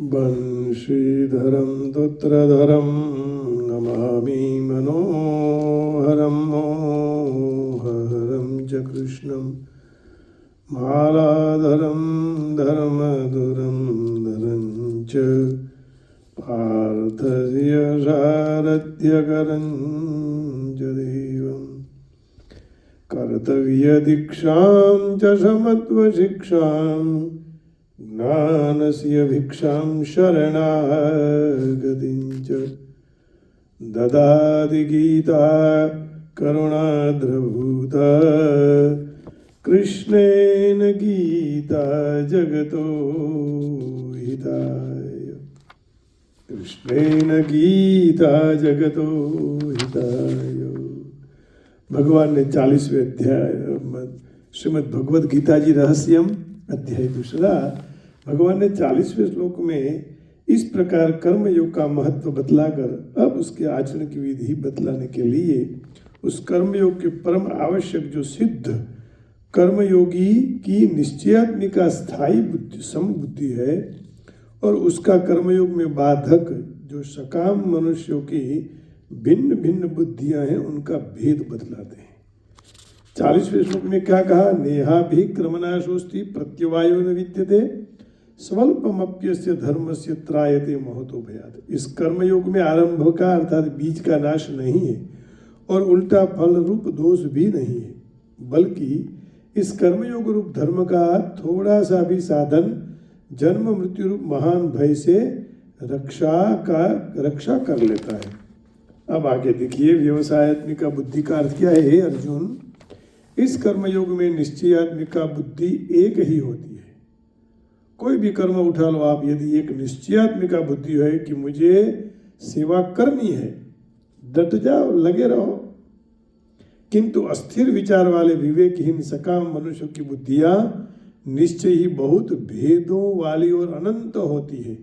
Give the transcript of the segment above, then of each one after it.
बंशीधरं दुत्रधरं नमामि मनोहरं मोहहरं च कृष्णं मालाधरं धर्मधुरं धरं च पार्थस्य सारथ्यकरं च देवं कर्तव्यदीक्षां च समत्वशिक्षां ज्ञानस्य भिक्षां शरणागतिं च ददाति गीता करुणाद्रभूता कृष्णेन गीता जगतो हिताय कृष्णेन गीता जगतो हिताय। भगवान ने 40वें अध्याय श्रीमद् भगवद गीता जी रहस्यम अध्याय 2 भगवान ने 40वें श्लोक में इस प्रकार कर्मयोग का महत्व बतलाकर अब उसके आचरण की विधि बतलाने के लिए उस कर्मयोग के परम आवश्यक जो सिद्ध कर्मयोगी की निश्चयात्मिका स्थायी बुद्धि समबुद्धि है और उसका कर्मयोग में बाधक जो सकाम मनुष्यों की भिन्न भिन्न बुद्धियां हैं उनका भेद बतलाते हैं। 40वें श्लोक में क्या कहा? नेहा भी क्रमनाशोस्ति प्रत्यवायो न विद्यते स्वल्पमप्यस्य धर्मस्य त्रायते महतो भयात्। इस कर्मयोग में आरंभ का अर्थात बीज का नाश नहीं है और उल्टा फल रूप दोष भी नहीं है, बल्कि इस कर्मयोग रूप धर्म का थोड़ा सा भी साधन जन्म मृत्यु रूप महान भय से रक्षा कर लेता है। अब आगे देखिए, व्यवसायत्मिका बुद्धि का अर्थ क्या है? हे अर्जुन, इस कर्मयोग में निश्चयात्मिका बुद्धि एक ही होती है। कोई भी कर्म उठा लो आप, यदि एक निश्चयात्मिका बुद्धि है कि मुझे सेवा करनी है, डट जाओ, लगे रहो। किंतु अस्थिर विचार वाले विवेकहीन सकाम मनुष्यों की बुद्धियां निश्चय ही बहुत भेदों वाली और अनंत होती है।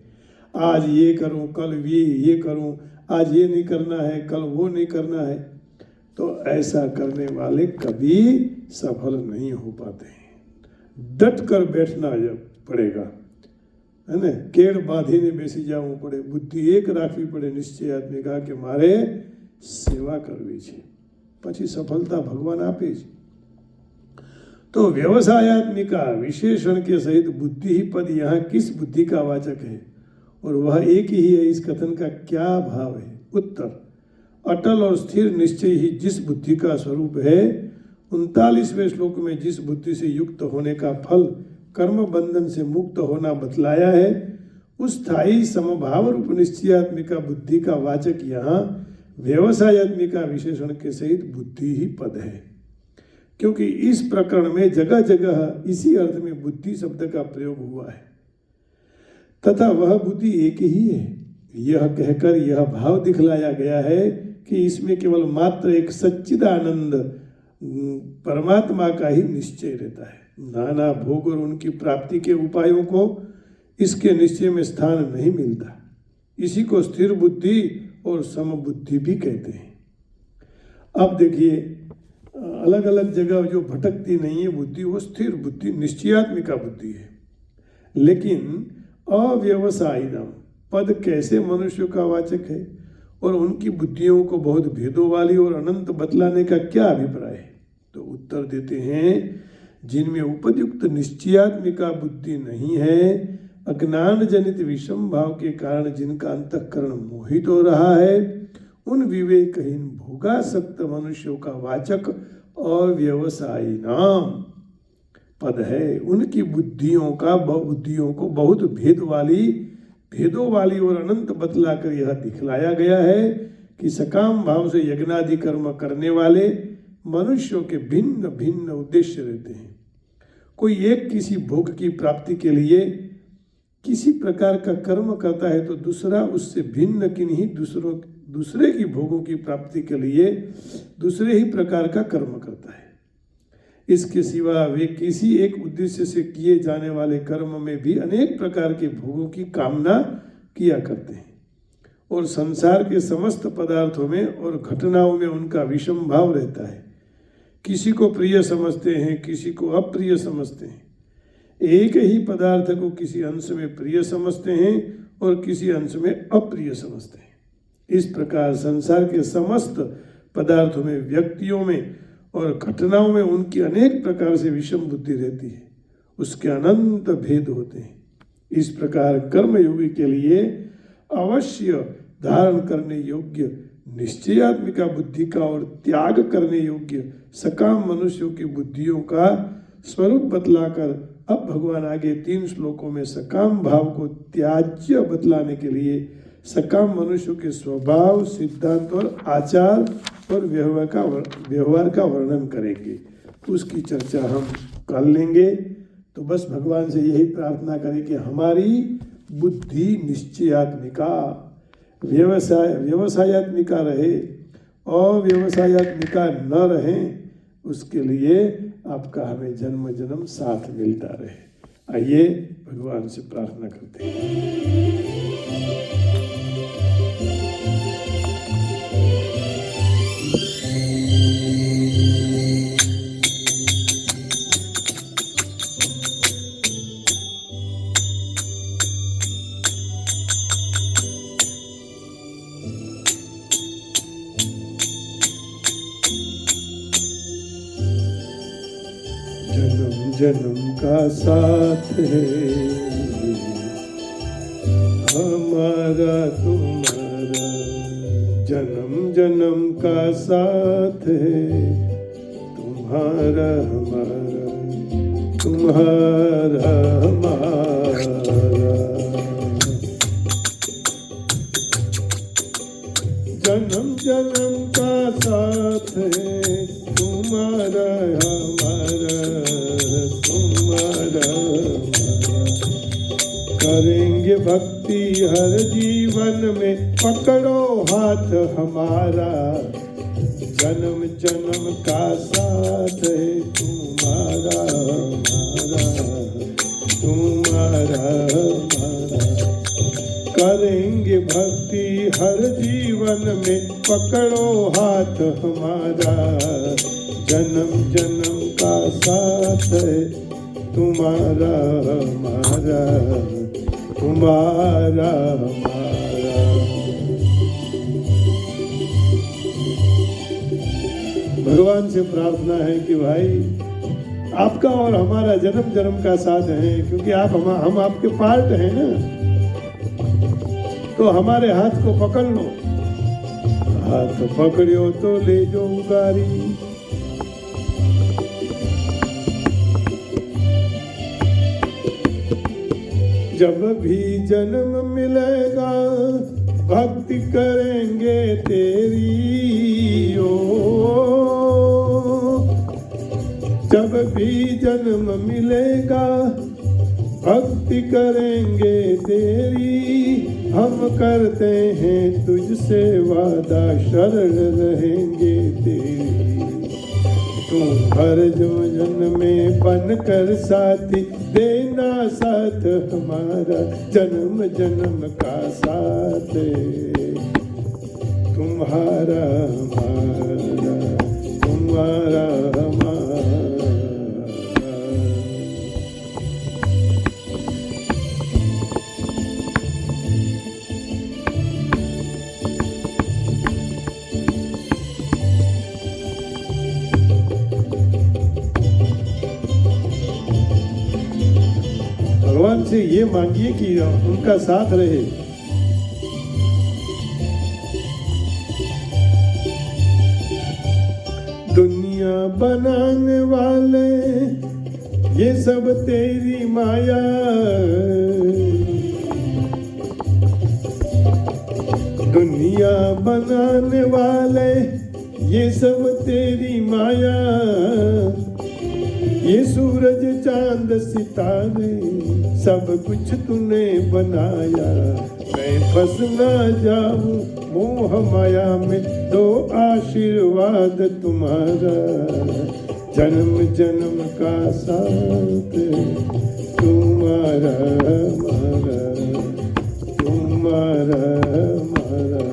आज ये करूं, कल ये करूं, आज ये नहीं करना है, कल वो नहीं करना है। तो ऐसा करने वाले कभी सफल नहीं हो पाते हैं। डट कर बैठना जब पड़ेगा, है ना, केड़ बांधीने बेसी जाऊं पड़े, बुद्धि एक राखवी पड़े निश्चयात्मिका के मारे सेवा करवी છે, પછી सफलता भगवान आपे છે। तो व्यवसायत्मिका विशेषण के सहित बुद्धि ही पद यहाँ किस बुद्धि का वाचक है और वह एक ही है, इस कथन का क्या भाव है? उत्तर, अटल और स्थिर निश्चय ही जिस बुद्धि का स्वरूप है, 39वें श्लोक में जिस बुद्धि से युक्त होने का फल कर्म बंधन से मुक्त होना बतलाया है, उस स्थायी समभाव रूप निश्चयात्मिका बुद्धि का वाचक यहाँ व्यवसायत्मिका विशेषण के सहित बुद्धि ही पद है, क्योंकि इस प्रकरण में जगह जगह इसी अर्थ में बुद्धि शब्द का प्रयोग हुआ है तथा वह बुद्धि एक ही है। यह कहकर यह भाव दिखलाया गया है कि इसमें केवल मात्र एक सच्चिदानंद परमात्मा का ही निश्चय रहता है। नाना भोग और उनकी प्राप्ति के उपायों को इसके निश्चय में स्थान नहीं मिलता। इसी को स्थिर बुद्धि और समबुद्धि भी कहते हैं। अब देखिए, अलग अलग जगह जो भटकती नहीं है बुद्धि, वो स्थिर बुद्धि निश्चयात्मिका बुद्धि है। लेकिन अव्यवसायिनम पद कैसे मनुष्यों का वाचक है और उनकी बुद्धियों को बहुत भेदों वाली और अनंत बतलाने का क्या अभिप्राय है? तो उत्तर देते हैं, जिनमें उपयुक्त निश्चयात्मिका बुद्धि नहीं है, अज्ञान जनित विषम भाव के कारण जिनका अंतःकरण मोहित हो रहा है, उन विवेकहीन भोगासक्त मनुष्यों का वाचक अव्यवसायिनाम पद है। उनकी बुद्धियों को बहुत भेदों वाली और अनंत बतलाकर यह दिखलाया गया है कि सकाम भाव से यज्ञादि कर्म करने वाले मनुष्यों के भिन्न भिन्न उद्देश्य रहते हैं। कोई एक किसी भोग की प्राप्ति के लिए किसी प्रकार का कर्म करता है, तो दूसरा उससे भिन्न किन्हीं दूसरे की भोगों की प्राप्ति के लिए दूसरे ही प्रकार का कर्म करता है। इसके सिवा वे किसी एक उद्देश्य से किए जाने वाले कर्म में भी अनेक प्रकार के भोगों की कामना किया करते हैं और संसार के समस्त पदार्थों में और घटनाओं में उनका विषम भाव रहता है। किसी को प्रिय समझते हैं, किसी को अप्रिय समझते हैं। एक ही पदार्थ को किसी अंश में प्रिय समझते हैं और किसी अंश में अप्रिय समझते हैं। इस प्रकार संसार के समस्त पदार्थों में, व्यक्तियों में और घटनाओं में उनकी अनेक प्रकार से विषम बुद्धि रहती है, उसके अनंत भेद होते हैं। इस प्रकार कर्मयोगी के लिए अवश्य धारण करने योग्य निश्चयात्मिका बुद्धि का और त्याग करने योग्य सकाम मनुष्यों की बुद्धियों का स्वरूप बतलाकर अब भगवान आगे 3 श्लोकों में सकाम भाव को त्याज्य बतलाने के लिए सकाम मनुष्यों के स्वभाव, सिद्धांत और आचार और व्यवहार का वर्णन करेंगे। उसकी चर्चा हम कर लेंगे। तो बस भगवान से यही प्रार्थना करें कि हमारी बुद्धि निश्चयात्मिका, व्यवसायात्मिका रहे, अव्यवसायात्मिका न रहे, उसके लिए आपका हमें जन्म जन्म साथ मिलता रहे। आइए भगवान से प्रार्थना करते हैं। जन्म जन्म का साथ है हमारा तुम्हारा, जन्म जन्म का साथ है तुम्हारा हमारा, तुम्हारा हमारा। जन्म जन्म का साथ है तुम्हारा हमारा, तुम्हारा हमारा। करेंगे भक्ति हर जीवन में, पकड़ो हाथ हमारा, जन्म जन्म का साथ है तुम्हारा हमारा, तुम्हारा हमारा। करेंगे भक्ति हर जीवन में, पकड़ो हाथ हमारा, जन्म जन्म का साथ है तुम्हारा हमारा, तुम्हारा हमारा। भगवान से प्रार्थना है कि भाई आपका और हमारा जन्म जन्म का साथ है, क्योंकि हम आपके पार्ट हैं ना, तो हमारे हाथ को पकड़ लो। हाथ पकड़ियो तो ले जो उगारी, जब भी जन्म मिलेगा भक्ति करेंगे तेरी ओ, जब भी जन्म मिलेगा भक्ति करेंगे तेरी, हम करते हैं तुझसे वादा, शरण रहेंगे तेरी। तुम हर जन्म में बनकर साथी, देना साथ हमारा, जन्म जन्म का साथ तुम्हारा हमारा, तुम्हारा हमारा। भगवान से ये मांगिए कि उनका साथ रहे। दुनिया बनाने वाले ये सब तेरी माया, दुनिया बनाने वाले ये सब तेरी माया, ये सूरज चांद सितारे सब कुछ तूने बनाया। मैं फंस ना जाऊं मोह माया में, दो आशीर्वाद तुम्हारा, जन्म जन्म का साथ तुम्हारा हमारा, तुम्हारा हमारा।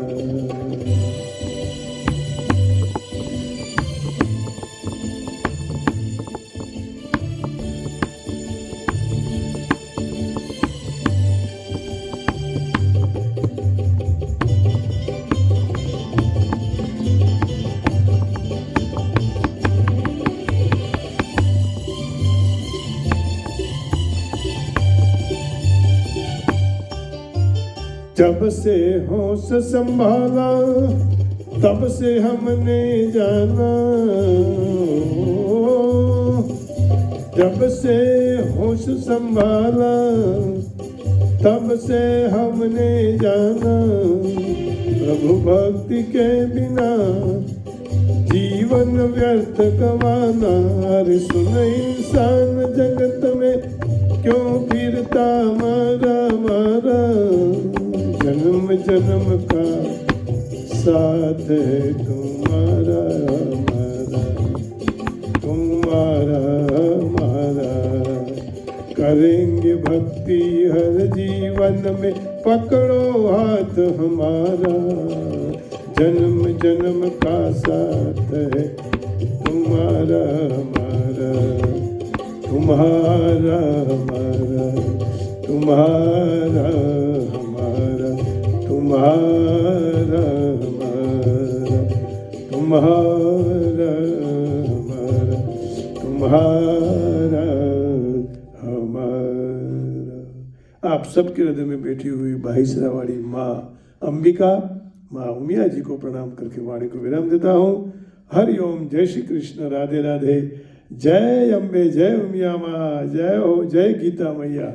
जब से होश संभाला तब से हमने जाना, जब से होश संभाला तब से हमने जाना, प्रभु भक्ति के बिना जीवन व्यर्थ गवाना। अरे सुन इंसान जगत में क्यों फिरता मारा मारा, जन्म जन्म का साथ है तुम्हारा हमारा, तुम्हारा हमारा। करेंगे भक्ति हर जीवन में, पकड़ो हाथ हमारा, जन्म जन्म का साथ है तुम्हारा हमारा, तुम्हारा हमारा, तुम्हारा हमारा, तुम्हारा हमारा, तुम्हारा हमारा, तुम्हारा हमारा। आप सबके हृदय में बैठी हुई बाहिसरा वाली माँ अंबिका, माँ उमिया जी को प्रणाम करके वाणी को विराम देता हूँ। हरि ओम, जय श्री कृष्ण, राधे राधे, जय अम्बे, जय उमिया माँ, जय हो, जय गीता मैया।